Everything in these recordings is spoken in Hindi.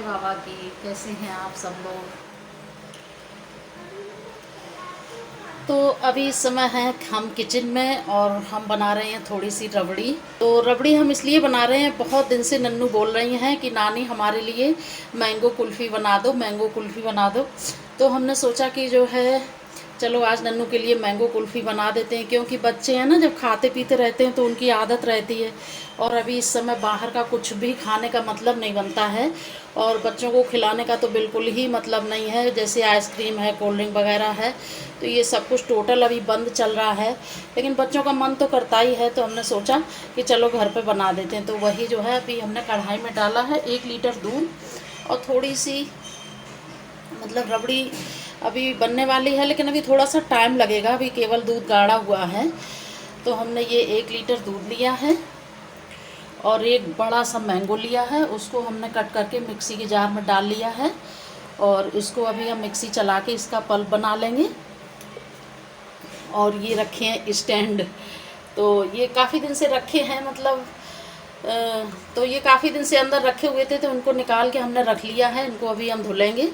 बाबा की। कैसे हैं आप सब लोग? तो अभी इस समय है हम किचन में और हम बना रहे हैं थोड़ी सी रबड़ी। तो रबड़ी हम इसलिए बना रहे हैं, बहुत दिन से नन्नू बोल रही हैं कि नानी हमारे लिए मैंगो कुल्फ़ी बना दो, मैंगो कुल्फ़ी बना दो। तो हमने सोचा कि जो है चलो आज नन्नू के लिए मैंगो कुल्फ़ी बना देते हैं, क्योंकि बच्चे हैं ना, जब खाते पीते रहते हैं तो उनकी आदत रहती है। और अभी इस समय बाहर का कुछ भी खाने का मतलब नहीं बनता है, और बच्चों को खिलाने का तो बिल्कुल ही मतलब नहीं है। जैसे आइसक्रीम है, कोल्ड ड्रिंक वगैरह है, तो ये सब कुछ टोटल अभी बंद चल रहा है। लेकिन बच्चों का मन तो करता ही है, तो हमने सोचा कि चलो घर पे बना देते हैं। तो वही जो है अभी हमने कढ़ाई में डाला है 1 लीटर दूध, और थोड़ी सी मतलब रबड़ी अभी बनने वाली है, लेकिन अभी थोड़ा सा टाइम लगेगा, अभी केवल दूध गाढ़ा हुआ है। तो हमने ये 1 लीटर दूध लिया है और एक बड़ा सा मैंगो लिया है, उसको हमने कट करके मिक्सी के जार में डाल लिया है। और इसको अभी हम मिक्सी चला के इसका पल्प बना लेंगे। और ये रखे हैं स्टैंड, तो ये काफ़ी दिन से रखे हैं, मतलब तो ये काफ़ी दिन से अंदर रखे हुए थे, तो उनको निकाल के हमने रख लिया है। इनको अभी हम धुलेंगे।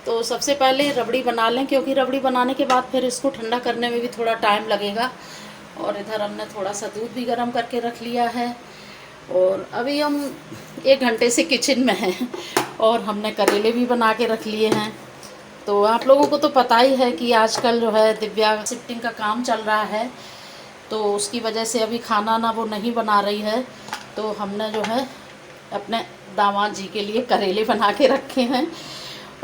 तो सबसे पहले रबड़ी बना लें, क्योंकि रबड़ी बनाने के बाद फिर इसको ठंडा करने में भी थोड़ा टाइम लगेगा। और इधर हमने थोड़ा सा दूध भी गर्म करके रख लिया है। और अभी हम 1 घंटे से किचन में हैं, और हमने करेले भी बना के रख लिए हैं। तो आप लोगों को तो पता ही है कि आजकल जो है दिव्या शिफ्टिंग का काम चल रहा है, तो उसकी वजह से अभी खाना ना वो नहीं बना रही है। तो हमने जो है अपने दामाद जी के लिए करेले बना के रखे हैं।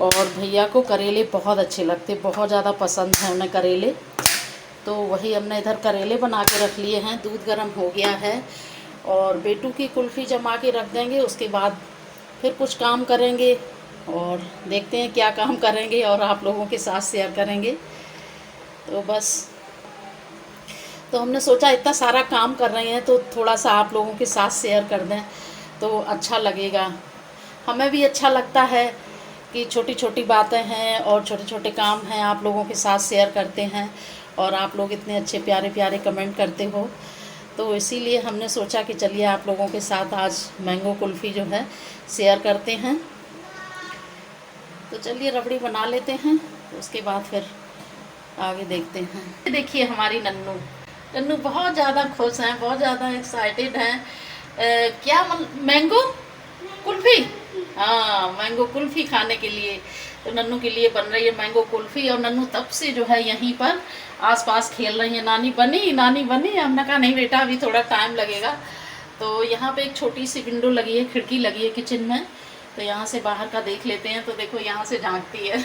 और भैया को करेले बहुत अच्छे लगते, बहुत ज़्यादा पसंद है उन्हें करेले। तो वही हमने इधर करेले बना के रख लिए हैं। दूध गर्म हो गया है, और बेटू की कुल्फ़ी जमा के रख देंगे। उसके बाद फिर कुछ काम करेंगे, और देखते हैं क्या काम करेंगे, और आप लोगों के साथ शेयर करेंगे। तो बस, तो हमने सोचा इतना सारा काम कर रहे हैं तो थोड़ा सा आप लोगों के साथ शेयर कर दें, तो अच्छा लगेगा। हमें भी अच्छा लगता है कि छोटी छोटी बातें हैं और छोटे छोटे काम हैं, आप लोगों के साथ शेयर करते हैं, और आप लोग इतने अच्छे प्यारे प्यारे कमेंट करते हो। तो इसीलिए हमने सोचा कि चलिए आप लोगों के साथ आज मैंगो कुल्फ़ी जो है शेयर करते हैं। तो चलिए रबड़ी बना लेते हैं, उसके बाद फिर आगे देखते हैं। देखिए हमारी नन्नू, नन्नू बहुत ज़्यादा खुश हैं, बहुत ज़्यादा एक्साइटेड हैं। क्या मैंगो कुल्फ़ी, हाँ मैंगो कुल्फ़ी खाने के लिए। तो नन्नू के लिए बन रही है मैंगो कुल्फ़ी, और नन्नू तब से जो है यहीं पर आसपास खेल रही है, नानी बनी नानी बनी। हमने कहा नहीं बेटा, अभी थोड़ा टाइम लगेगा। तो यहाँ पे एक छोटी सी विंडो लगी है, खिड़की लगी है किचन में, तो यहाँ से बाहर का देख लेते हैं। तो देखो यहाँ से झांकती है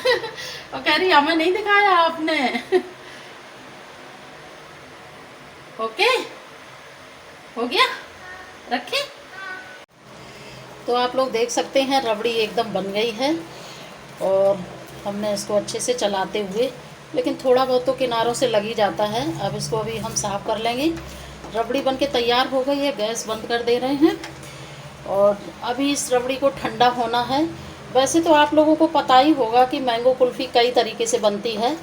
और कह रही हमें नहीं दिखाया आपने ओके, हो गया, रखें। तो आप लोग देख सकते हैं रबड़ी एकदम बन गई है, और हमने इसको अच्छे से चलाते हुए, लेकिन थोड़ा बहुत तो किनारों से लग ही जाता है। अब इसको अभी हम साफ़ कर लेंगे। रबड़ी बन के तैयार हो गई है, गैस बंद कर दे रहे हैं। और अभी इस रबड़ी को ठंडा होना है। वैसे तो आप लोगों को पता ही होगा कि मैंगो कुल्फ़ी कई तरीके से बनती है,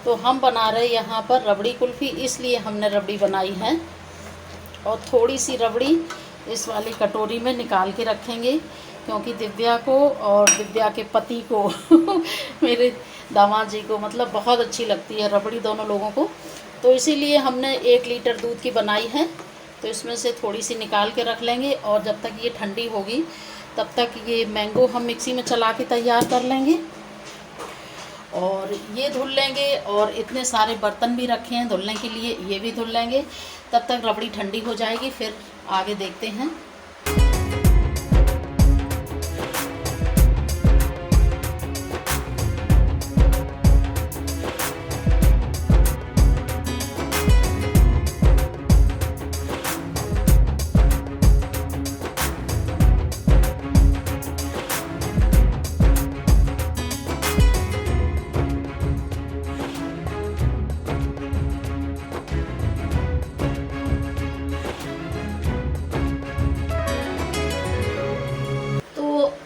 तो हम बना रहे यहाँ पर रबड़ी कुल्फ़ी, इसलिए हमने रबड़ी बनाई है। और थोड़ी सी रबड़ी इस वाली कटोरी में निकाल के रखेंगे, क्योंकि दिव्या को और दिव्या के पति को मेरे दामाद जी को मतलब बहुत अच्छी लगती है रबड़ी, दोनों लोगों को। तो इसीलिए हमने 1 लीटर दूध की बनाई है, तो इसमें से थोड़ी सी निकाल के रख लेंगे। और जब तक ये ठंडी होगी तब तक ये मैंगो हम मिक्सी में चला के तैयार कर लेंगे, और ये धुल लेंगे। और इतने सारे बर्तन भी रखे हैं धुलने के लिए, ये भी धुल लेंगे। तब तक रबड़ी ठंडी हो जाएगी, फिर आगे देखते हैं।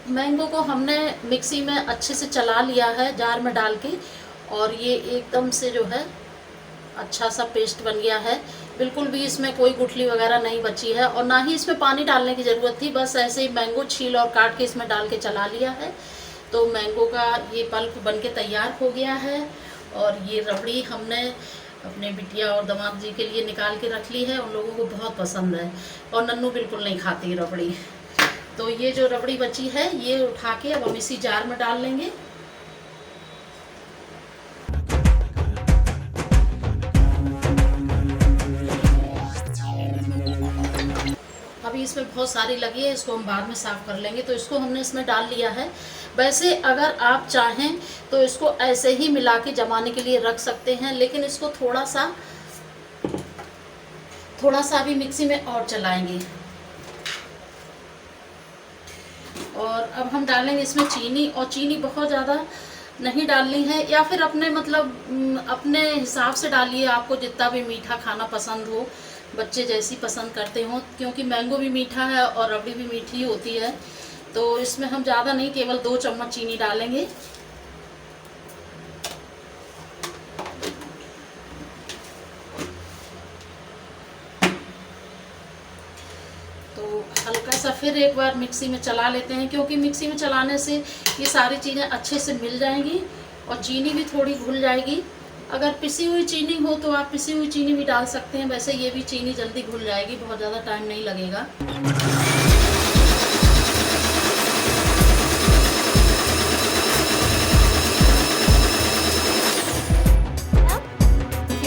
मैंगो को हमने मिक्सी में अच्छे से चला लिया है जार में डाल के, और ये एकदम से जो है अच्छा सा पेस्ट बन गया है। बिल्कुल भी इसमें कोई गुठली वगैरह नहीं बची है और ना ही इसमें पानी डालने की ज़रूरत थी। बस ऐसे ही मैंगो छील और काट के इसमें डाल के चला लिया है। तो मैंगो का ये पल्प बन के तैयार हो गया है। और ये रबड़ी हमने अपने बिटिया और दामाद जी के लिए निकाल के रख ली है। उन लोगों को बहुत पसंद है और नन्नू बिल्कुल नहीं खाती रबड़ी। तो ये जो रबड़ी बची है ये उठा के अब हम इसी जार में डाल लेंगे। अभी इसमें बहुत सारी लगी है, इसको हम बाद में साफ़ कर लेंगे। तो इसको हमने इसमें डाल लिया है। वैसे अगर आप चाहें तो इसको ऐसे ही मिला के जमाने के लिए रख सकते हैं, लेकिन इसको थोड़ा सा भी मिक्सी में और चलाएंगे। और अब हम डालेंगे इसमें चीनी, और चीनी बहुत ज़्यादा नहीं डालनी है, या फिर अपने हिसाब से डालिए, आपको जितना भी मीठा खाना पसंद हो, बच्चे जैसी पसंद करते हो, क्योंकि मैंगो भी मीठा है और रबड़ी भी मीठी होती है। तो इसमें हम ज़्यादा नहीं, केवल 2 चम्मच चीनी डालेंगे। तो हल्का सा फिर एक बार मिक्सी में चला लेते हैं, क्योंकि मिक्सी में चलाने से ये सारी चीज़ें अच्छे से मिल जाएंगी और चीनी भी थोड़ी घुल जाएगी। अगर पिसी हुई चीनी हो तो आप पिसी हुई चीनी भी डाल सकते हैं। वैसे ये भी चीनी जल्दी घुल जाएगी, बहुत ज़्यादा टाइम नहीं लगेगा।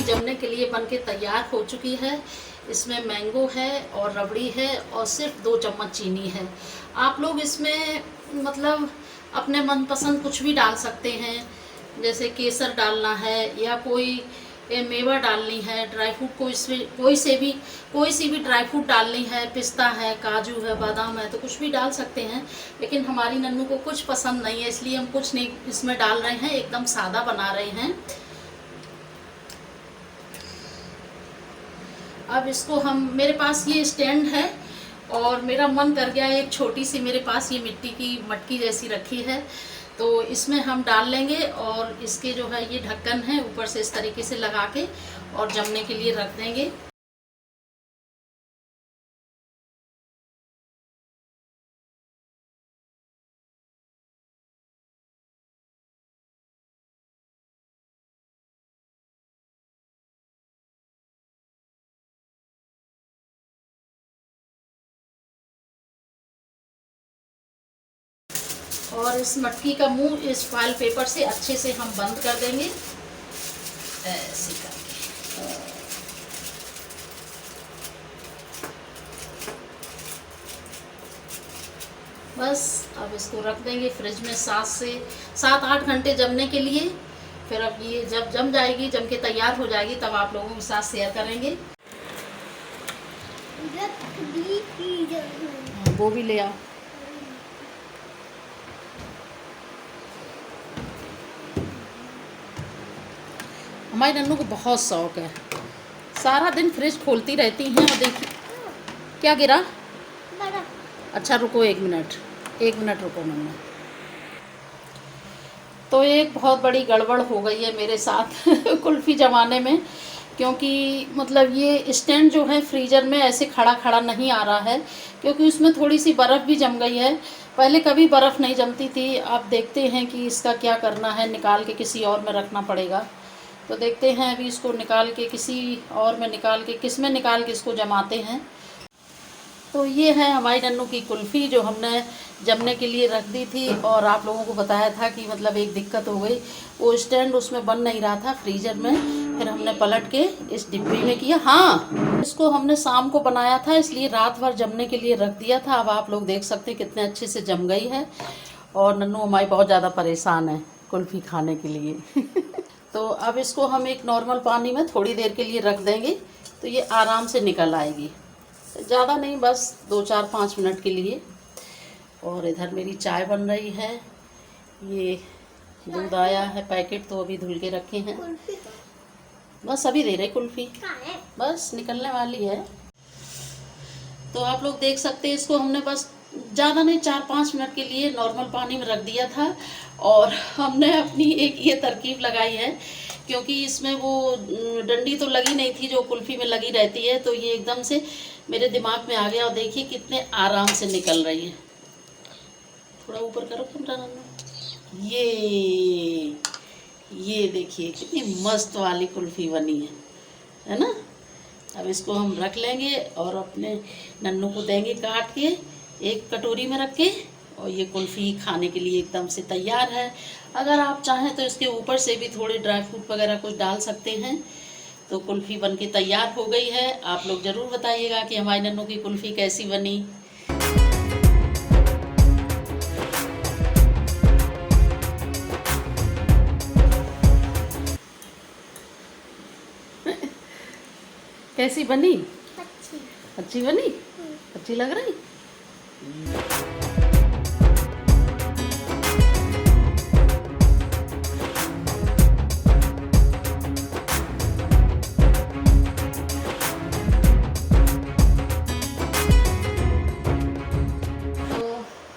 जमने के लिए बनके तैयार हो चुकी है। इसमें मैंगो है और रबड़ी है और सिर्फ 2 चम्मच चीनी है। आप लोग इसमें मतलब अपने मनपसंद कुछ भी डाल सकते हैं, जैसे केसर डालना है या कोई मेवा डालनी है, ड्राई फ्रूट कोई सी भी ड्राई फ्रूट डालनी है, पिस्ता है, काजू है, बादाम है, तो कुछ भी डाल सकते हैं। लेकिन हमारी नन्नू को कुछ पसंद नहीं है, इसलिए हम कुछ नहीं इसमें डाल रहे हैं, एकदम सादा बना रहे हैं। अब इसको मेरे पास ये स्टैंड है और मेरा मन कर गया, एक छोटी सी मेरे पास ये मिट्टी की मटकी जैसी रखी है, तो इसमें हम डाल लेंगे। और इसके जो है ये ढक्कन है, ऊपर से इस तरीके से लगा के और जमने के लिए रख देंगे। और इस मटकी का मुंह इस फॉइल पेपर से अच्छे से हम बंद कर देंगे, ऐसे करके। बस अब इसको रख देंगे फ्रिज में 7-8 घंटे जमने के लिए। फिर अब ये जब जम जाएगी, जम के तैयार हो जाएगी, तब आप लोगों के साथ शेयर करेंगे। वो भी ले आओ। हमारी नन्नू को बहुत शौक है, सारा दिन फ्रिज खोलती रहती हैं। और देखिए क्या गिरा। अच्छा रुको 1 मिनट रुको नन्नू। तो एक बहुत बड़ी गड़बड़ हो गई है मेरे साथ कुल्फ़ी जमाने में, क्योंकि मतलब ये स्टैंड जो है फ्रीज़र में ऐसे खड़ा नहीं आ रहा है, क्योंकि उसमें थोड़ी सी बर्फ़ भी जम गई है। पहले कभी बर्फ़ नहीं जमती थी। अब देखते हैं कि इसका क्या करना है, निकाल के किसी और में रखना पड़ेगा। तो देखते हैं अभी इसको निकाल के किसी और में किस में निकाल के इसको जमाते हैं। तो ये है हमारी नन्नू की कुल्फ़ी, जो हमने जमने के लिए रख दी थी। और आप लोगों को बताया था कि मतलब एक दिक्कत हो गई, वो स्टैंड उसमें बन नहीं रहा था फ्रीज़र में। फिर हमने पलट के इस डिब्बी में किया। हाँ, इसको हमने शाम को बनाया था, इसलिए रात भर जमने के लिए रख दिया था। अब आप लोग देख सकते हैं कितने अच्छे से जम गई है। और नन्नू हमारी बहुत ज़्यादा परेशान है कुल्फ़ी खाने के लिए तो अब इसको हम एक नॉर्मल पानी में थोड़ी देर के लिए रख देंगे, तो ये आराम से निकल आएगी। ज़्यादा नहीं, बस 2-4-5 मिनट के लिए। और इधर मेरी चाय बन रही है। ये दूध आया है पैकेट, तो अभी धुल के रखे हैं। बस अभी दे रहे कुल्फ़ी, बस निकलने वाली है। तो आप लोग देख सकते हैं, इसको हमने बस ज़्यादा नहीं 4-5 मिनट के लिए नॉर्मल पानी में रख दिया था। और हमने अपनी एक ये तरकीब लगाई है क्योंकि इसमें वो डंडी तो लगी नहीं थी जो कुल्फ़ी में लगी रहती है, तो ये एकदम से मेरे दिमाग में आ गया। और देखिए कितने आराम से निकल रही है। थोड़ा ऊपर करो कैमरा नाना। ये देखिए कितनी मस्त वाली कुल्फ़ी बनी है ना। अब इसको हम रख लेंगे और अपने नन्नू को देंगे काट के एक कटोरी में रख के। और ये कुल्फ़ी खाने के लिए एकदम से तैयार है। अगर आप चाहें तो इसके ऊपर से भी थोड़े ड्राई फ्रूट वगैरह कुछ डाल सकते हैं। तो कुल्फ़ी बन के तैयार हो गई है। आप लोग ज़रूर बताइएगा कि हमारी नन्नू की कुल्फ़ी कैसी बनी। कैसी बनी? अच्छी बनी? अच्छी लग रही?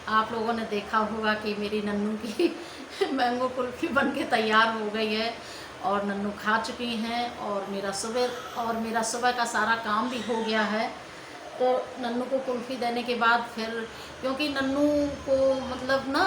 आप लोगों ने देखा होगा कि मेरी नन्नू की मैंगो कुल्फ़ी बनके तैयार हो गई है और नन्नू खा चुकी हैं। और मेरा सुबह का सारा काम भी हो गया है। तो नन्नू को कुल्फ़ी देने के बाद फिर, क्योंकि नन्नू को मतलब ना,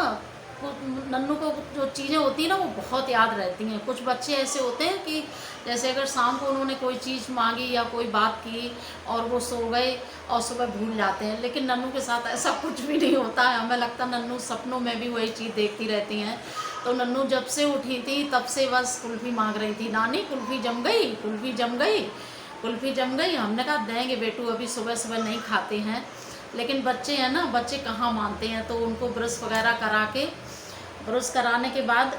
नन्नू को जो चीज़ें होती हैं ना वो बहुत याद रहती हैं। कुछ बच्चे ऐसे होते हैं कि जैसे अगर शाम को उन्होंने कोई चीज़ मांगी या कोई बात की और वो सो गए और सुबह भूल जाते हैं, लेकिन नन्नू के साथ ऐसा कुछ भी नहीं होता है। हमें लगता है नन्नू सपनों में भी वही चीज़ देखती रहती हैं। तो नन्नू जब से उठी थी तब से बस कुल्फ़ी मांग रही थी, नानी कुल्फ़ी जम गई, कुल्फ़ी जम गई, कुल्फ़ी जम गई। हमने कहा देंगे बेटू, अभी सुबह सुबह नहीं खाते हैं। लेकिन बच्चे हैं ना, बच्चे कहाँ मानते हैं। तो उनको ब्रश वगैरह करा के, ब्रश कराने के बाद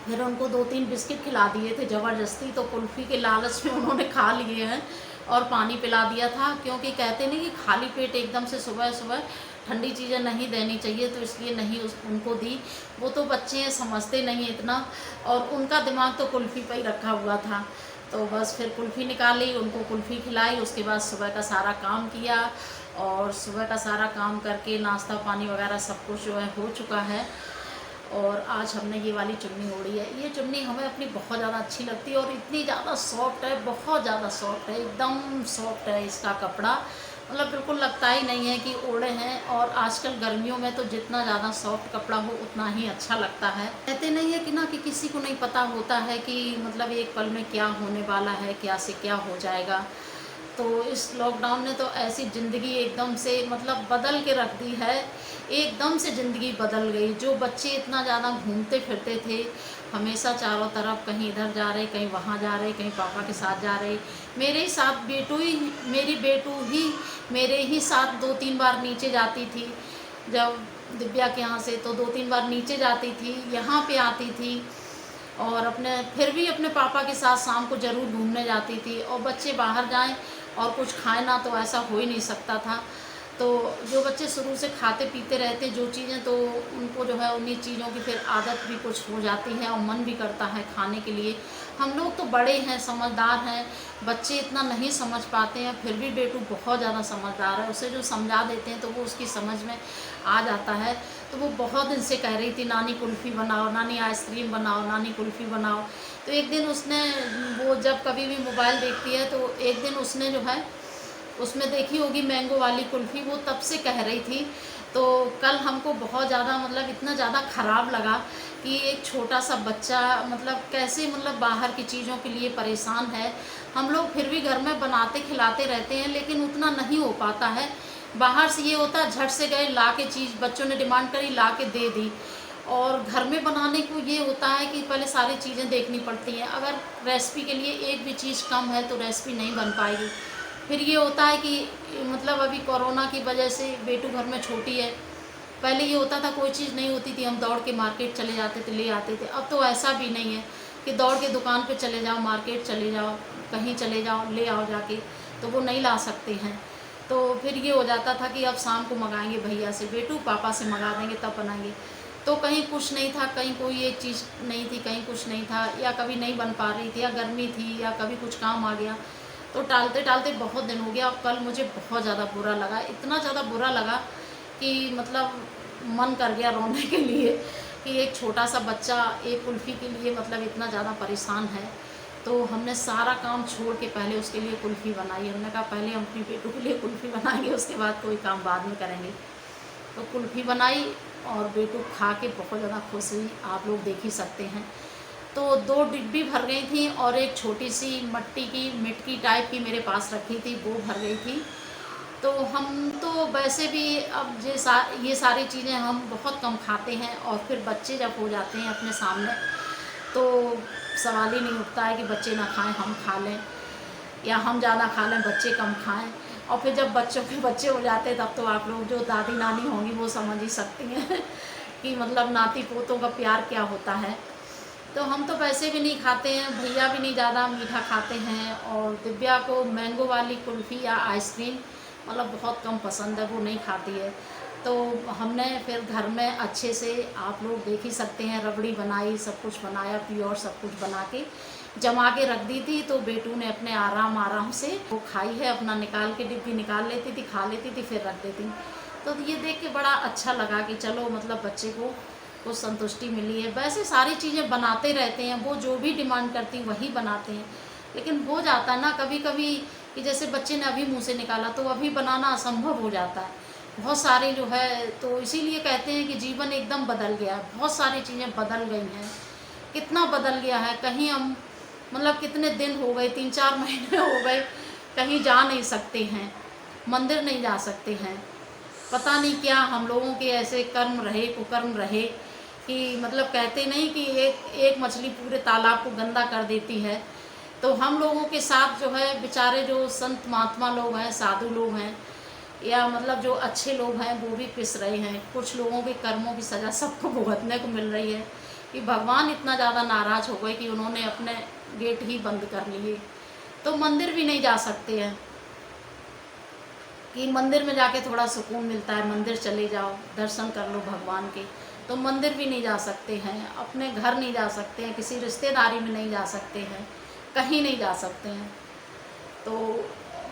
फिर उनको 2-3 बिस्किट खिला दिए थे ज़बरदस्ती। तो कुल्फ़ी के लालच में उन्होंने खा लिए हैं और पानी पिला दिया था। क्योंकि कहते नहीं कि खाली पेट एकदम से सुबह सुबह ठंडी चीज़ें नहीं देनी चाहिए, तो इसलिए नहीं उनको दी। वो तो बच्चे हैं, समझते नहीं इतना, और उनका दिमाग तो कुल्फ़ी पर ही रखा हुआ था। तो बस फिर कुल्फ़ी निकाली, उनको कुल्फ़ी खिलाई, उसके बाद सुबह का सारा काम किया। और सुबह का सारा काम करके नाश्ता पानी वगैरह सब कुछ जो है हो चुका है। और आज हमने ये वाली चुन्नी ओढ़ी है। ये चुन्नी हमें अपनी बहुत ज़्यादा अच्छी लगती है और इतनी ज़्यादा सॉफ्ट है, बहुत ज़्यादा सॉफ्ट है, एकदम सॉफ्ट है इसका कपड़ा। मतलब बिल्कुल लगता ही नहीं है कि ओढ़े हैं। और आजकल गर्मियों में तो जितना ज़्यादा सॉफ्ट कपड़ा हो उतना ही अच्छा लगता है। कहते नहीं है कि ना, कि किसी को नहीं पता होता है कि मतलब एक पल में क्या होने वाला है, क्या से क्या हो जाएगा। तो इस लॉकडाउन ने तो ऐसी ज़िंदगी एकदम से मतलब बदल के रख दी है। एकदम से ज़िंदगी बदल गई। जो बच्चे इतना ज़्यादा घूमते फिरते थे, हमेशा चारों तरफ कहीं इधर जा रहे, कहीं वहाँ जा रहे, कहीं पापा के साथ जा रहे। मेरे ही साथ मेरी बेटू ही मेरे ही साथ 2-3 बार नीचे जाती थी। जब दिव्या के यहाँ से तो 2-3 बार नीचे जाती थी, यहाँ पे आती थी। और फिर भी अपने पापा के साथ शाम को ज़रूर घूमने जाती थी। और बच्चे बाहर जाएं और कुछ खाएं ना, तो ऐसा हो ही नहीं सकता था। तो जो बच्चे शुरू से खाते पीते रहते जो चीज़ें, तो उनको जो है उन्हीं चीज़ों की फिर आदत भी कुछ हो जाती है और मन भी करता है खाने के लिए। हम लोग तो बड़े हैं, समझदार हैं, बच्चे इतना नहीं समझ पाते हैं। फिर भी बेटू बहुत ज़्यादा समझदार है, उसे जो समझा देते हैं तो वो उसकी समझ में आ जाता है। तो वो बहुत दिन से कह रही थी नानी कुल्फ़ी बनाओ, नानी आइसक्रीम बनाओ, नानी कुल्फ़ी बनाओ। तो एक दिन उसने, वो जब कभी भी मोबाइल देखती है तो एक दिन उसने जो है उसमें देखी होगी मैंगो वाली कुल्फ़ी, वो तब से कह रही थी। तो कल हमको बहुत ज़्यादा मतलब इतना ज़्यादा ख़राब लगा कि एक छोटा सा बच्चा मतलब कैसे मतलब बाहर की चीज़ों के लिए परेशान है। हम लोग फिर भी घर में बनाते खिलाते रहते हैं, लेकिन उतना नहीं हो पाता है। बाहर से ये होता है झट से गए ला के चीज़, बच्चों ने डिमांड करी ला के दे दी। और घर में बनाने को ये होता है कि पहले सारी चीज़ें देखनी पड़ती हैं। अगर रेसिपी के लिए एक भी चीज़ कम है तो रेसिपी नहीं बन पाएगी। फिर ये होता है कि मतलब अभी कोरोना की वजह से बेटू घर में छोटी है। पहले ये होता था कोई चीज़ नहीं होती थी हम दौड़ के मार्केट चले जाते थे, ले आते थे। अब तो ऐसा भी नहीं है कि दौड़ के दुकान पे चले जाओ, मार्केट चले जाओ, कहीं चले जाओ, ले आओ जाके, तो वो नहीं ला सकते हैं। तो फिर ये हो जाता था कि अब शाम को मंगाएंगे भैया से, बेटू पापा से मंगा देंगे तब बनाएंगे। तो कहीं कुछ नहीं था, कहीं कोई एक चीज़ नहीं थी, कहीं कुछ नहीं था, या कभी नहीं बन पा रही थी, या गर्मी थी, या कभी कुछ काम आ गया। तो टालते टालते बहुत दिन हो गया। और कल मुझे बहुत ज़्यादा बुरा लगा, इतना ज़्यादा बुरा लगा कि मतलब मन कर गया रोने के लिए। कि एक छोटा सा बच्चा एक कुल्फ़ी के लिए मतलब इतना ज़्यादा परेशान है। तो हमने सारा काम छोड़ के पहले उसके लिए कुल्फ़ी बनाई। हमने कहा पहले हम अपनी बेटू के लिए कुल्फ़ी बनाएंगे, उसके बाद कोई काम बाद में करेंगे। तो कुल्फ़ी बनाई और बेटू खा के बहुत ज़्यादा खुश हुई, आप लोग देख ही सकते हैं। तो 2 डिब्बी भर गई थी और एक छोटी सी मट्टी की मिटकी टाइप की मेरे पास रखी थी, वो भर गई थी। तो हम तो वैसे भी अब ये सारी चीज़ें हम बहुत कम खाते हैं, और फिर बच्चे जब हो जाते हैं अपने सामने तो सवाल ही नहीं उठता है कि बच्चे ना खाएं हम खा लें, या हम ज़्यादा खा लें बच्चे कम खाएं। और फिर जब बच्चों के बच्चे हो जाते हैं तब तो आप लोग जो दादी नानी होंगी वो समझ ही सकती हैं कि मतलब नाती पोतों का प्यार क्या होता है। तो हम तो वैसे भी नहीं खाते हैं, भैया भी नहीं ज़्यादा मीठा खाते हैं, और दिव्या को मैंगो वाली कुल्फ़ी या आइसक्रीम मतलब बहुत कम पसंद है, वो नहीं खाती है। तो हमने फिर घर में अच्छे से, आप लोग देख ही सकते हैं, रबड़ी बनाई, सब कुछ बनाया, प्योर सब कुछ बना के जमा के रख दी थी। तो बेटू ने अपने आराम आराम से वो खाई है, अपना निकाल के डिब्बी निकाल लेती थी, खा लेती थी, फिर रख देती। तो ये देख के बड़ा अच्छा लगा कि चलो मतलब बच्चे को कुछ संतुष्टि मिली है। वैसे सारी चीज़ें बनाते रहते हैं, वो जो भी डिमांड करती वही बनाते हैं, लेकिन हो जाता है ना कभी कभी कि जैसे बच्चे ने अभी मुंह से निकाला तो अभी बनाना असंभव हो जाता है, बहुत सारे जो है। तो इसीलिए कहते हैं कि जीवन एकदम बदल गया है, बहुत सारी चीज़ें बदल गई हैं। कितना बदल गया है, कहीं हम मतलब कितने दिन हो गए, 3-4 महीने हो गए, कहीं जा नहीं सकते हैं, मंदिर नहीं जा सकते हैं। पता नहीं क्या हम लोगों के ऐसे कर्म रहे, कुकर्म रहे कि मतलब कहते नहीं कि एक मछली पूरे तालाब को गंदा कर देती है। तो हम लोगों के साथ जो है बेचारे जो संत महात्मा लोग हैं, साधु लोग हैं, या मतलब जो अच्छे लोग हैं वो भी पिस रहे हैं। कुछ लोगों के कर्मों की सज़ा सबको भुगतने को मिल रही है कि भगवान इतना ज़्यादा नाराज़ हो गए कि उन्होंने अपने गेट ही बंद कर लिए। तो मंदिर भी नहीं जा सकते हैं कि मंदिर में जाके थोड़ा सुकून मिलता है, मंदिर चले जाओ, दर्शन कर लो भगवान के। तो मंदिर भी नहीं जा सकते हैं, अपने घर नहीं जा सकते हैं, किसी रिश्तेदारी में नहीं जा सकते हैं, कहीं नहीं जा सकते हैं। तो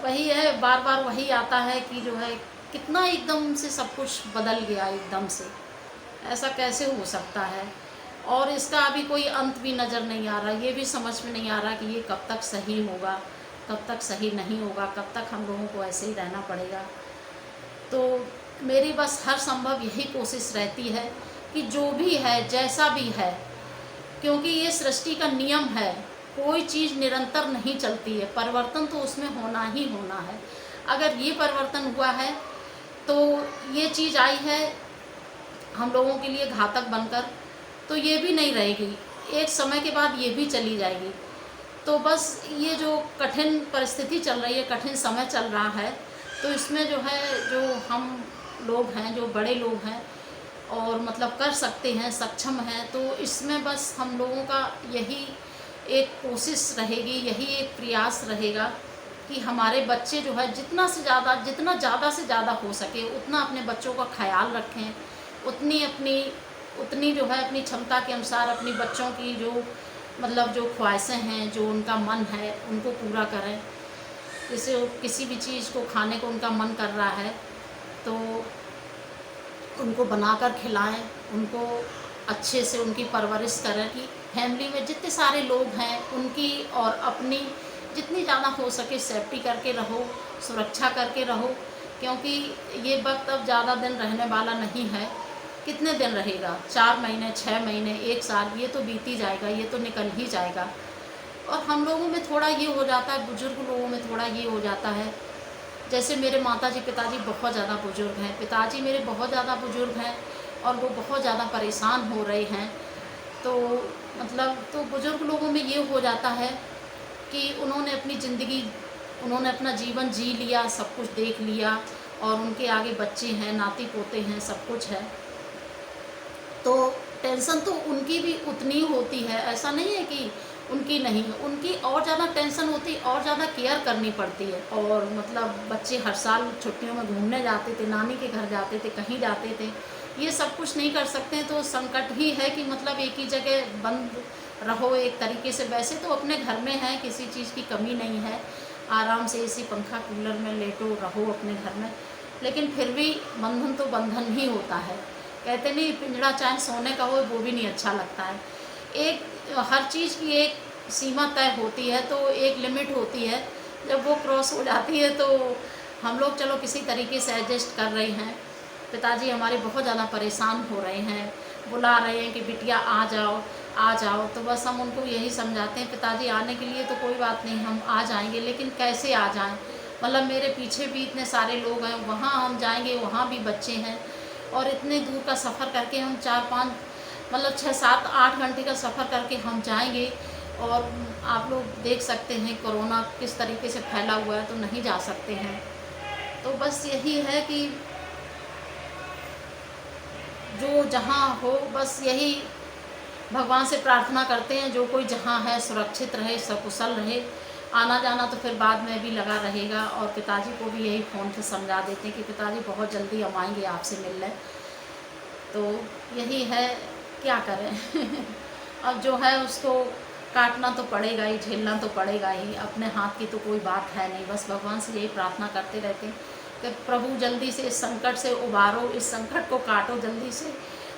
वही है, बार बार वही आता है कि जो है कितना एकदम से सब कुछ बदल गया एकदम से, ऐसा कैसे हो सकता है। और इसका अभी कोई अंत भी नज़र नहीं आ रहा, ये भी समझ में नहीं आ रहा कि ये कब तक सही होगा, कब तक सही नहीं होगा, कब तक हम लोगों को ऐसे ही रहना पड़ेगा। तो मेरी बस हर संभव यही कोशिश रहती है कि जो भी है, जैसा भी है, क्योंकि ये सृष्टि का नियम है, कोई चीज़ निरंतर नहीं चलती है, परिवर्तन तो उसमें होना ही होना है। अगर ये परिवर्तन हुआ है तो ये चीज़ आई है हम लोगों के लिए घातक बनकर, तो ये भी नहीं रहेगी, एक समय के बाद ये भी चली जाएगी। तो बस ये जो कठिन परिस्थिति चल रही है, कठिन समय चल रहा है, तो इसमें जो है, जो हम लोग हैं, जो बड़े लोग हैं और मतलब कर सकते हैं, सक्षम हैं, तो इसमें बस हम लोगों का यही एक कोशिश रहेगी, यही एक प्रयास रहेगा कि हमारे बच्चे जो है जितना ज़्यादा से ज़्यादा हो सके उतना अपने बच्चों का ख्याल रखें, उतनी जो है अपनी क्षमता के अनुसार अपनी बच्चों की जो मतलब जो ख्वाहिशें हैं, जो उनका मन है, उनको पूरा करें। जैसे किसी भी चीज़ को खाने को उनका मन कर रहा है तो उनको बनाकर खिलाएं, उनको अच्छे से उनकी परवरिश करें। कि फैमिली में जितने सारे लोग हैं उनकी और अपनी जितनी ज़्यादा हो सके सेफ्टी करके रहो, सुरक्षा करके रहो, क्योंकि ये वक्त अब ज़्यादा दिन रहने वाला नहीं है। कितने दिन रहेगा, 4 महीने, 6 महीने, 1 साल, ये तो बीत ही जाएगा, ये तो निकल ही जाएगा। और हम लोगों में थोड़ा ये हो जाता है, बुजुर्ग लोगों में थोड़ा ये हो जाता है, जैसे मेरे माताजी पिताजी बहुत ज़्यादा बुजुर्ग हैं, पिताजी मेरे बहुत ज़्यादा बुजुर्ग हैं और वो बहुत ज़्यादा परेशान हो रहे हैं। तो मतलब तो बुजुर्ग लोगों में ये हो जाता है कि उन्होंने अपनी ज़िंदगी, उन्होंने अपना जीवन जी लिया, सब कुछ देख लिया, और उनके आगे बच्चे हैं, नाती पोते हैं, सब कुछ है। तो टेंशन तो उनकी भी उतनी होती है, ऐसा नहीं है कि उनकी नहीं, उनकी और ज़्यादा टेंशन होती, और ज़्यादा केयर करनी पड़ती है। और मतलब बच्चे हर साल छुट्टियों में घूमने जाते थे, नानी के घर जाते थे, कहीं जाते थे, ये सब कुछ नहीं कर सकते। तो संकट ही है कि मतलब एक ही जगह बंद रहो एक तरीके से। वैसे तो अपने घर में है, किसी चीज़ की कमी नहीं है, आराम से एसी पंखा कूलर में लेटो रहो अपने घर में, लेकिन फिर भी बंधन तो बंधन ही होता है। कहते नहीं, पिंजड़ा चाहे सोने का हो वो भी नहीं अच्छा लगता है। एक हर चीज़ की एक सीमा तय होती है, तो एक लिमिट होती है, जब वो क्रॉस हो जाती है तो हम लोग चलो किसी तरीके से एडजस्ट कर रहे हैं। पिताजी हमारे बहुत ज़्यादा परेशान हो रहे हैं, बुला रहे हैं कि बिटिया आ जाओ आ जाओ, तो बस हम उनको यही समझाते हैं, पिताजी आने के लिए तो कोई बात नहीं, हम आ जाएंगे, लेकिन कैसे आ जाएं, मतलब मेरे पीछे भी इतने सारे लोग हैं, वहाँ हम जाएंगे, वहाँ भी बच्चे हैं, और इतने दूर का सफ़र करके हम 4-5 मतलब 6-7-8 घंटे का सफ़र करके हम जाएंगे, और आप लोग देख सकते हैं कोरोना किस तरीके से फैला हुआ है, तो नहीं जा सकते हैं। तो बस यही है कि जो जहाँ हो, बस यही भगवान से प्रार्थना करते हैं, जो कोई जहाँ है सुरक्षित रहे, सकुशल रहे। आना जाना तो फिर बाद में भी लगा रहेगा, और पिताजी को भी यही फ़ोन पे समझा देते हैं कि पिताजी बहुत जल्दी हम आएंगे आपसे मिलने। तो यही है, क्या करें अब जो है उसको काटना तो पड़ेगा ही, झेलना तो पड़ेगा ही, अपने हाथ की तो कोई बात है नहीं। बस भगवान से यही प्रार्थना करते रहते हैं कि प्रभु जल्दी से इस संकट से उबारो, इस संकट को काटो जल्दी से,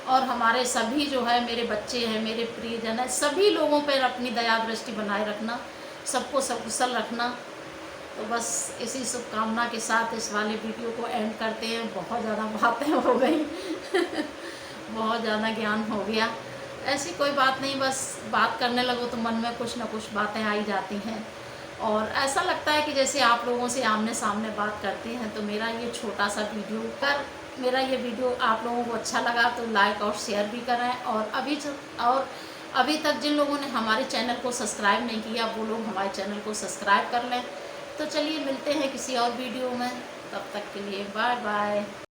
और हमारे सभी जो है, मेरे बच्चे हैं, मेरे प्रियजन हैं, सभी लोगों पर अपनी दया दृष्टि बनाए रखना, सबको सकुशल रखना। तो बस इसी शुभकामना के साथ इस वाले वीडियो को एंड करते हैं। बहुत ज़्यादा बातें हो गई बहुत ज़्यादा ज्ञान हो गया। ऐसी कोई बात नहीं, बस बात करने लगो तो मन में कुछ ना कुछ बातें आई जाती हैं, और ऐसा लगता है कि जैसे आप लोगों से आमने सामने बात करते हैं। तो मेरा ये छोटा सा वीडियो, अगर मेरा ये वीडियो आप लोगों को अच्छा लगा तो लाइक और शेयर भी करें, और अभी तक जिन लोगों ने हमारे चैनल को सब्सक्राइब नहीं किया, वो लोग हमारे चैनल को सब्सक्राइब कर लें। तो चलिए मिलते हैं किसी और वीडियो में, तब तक के लिए बाय बाय।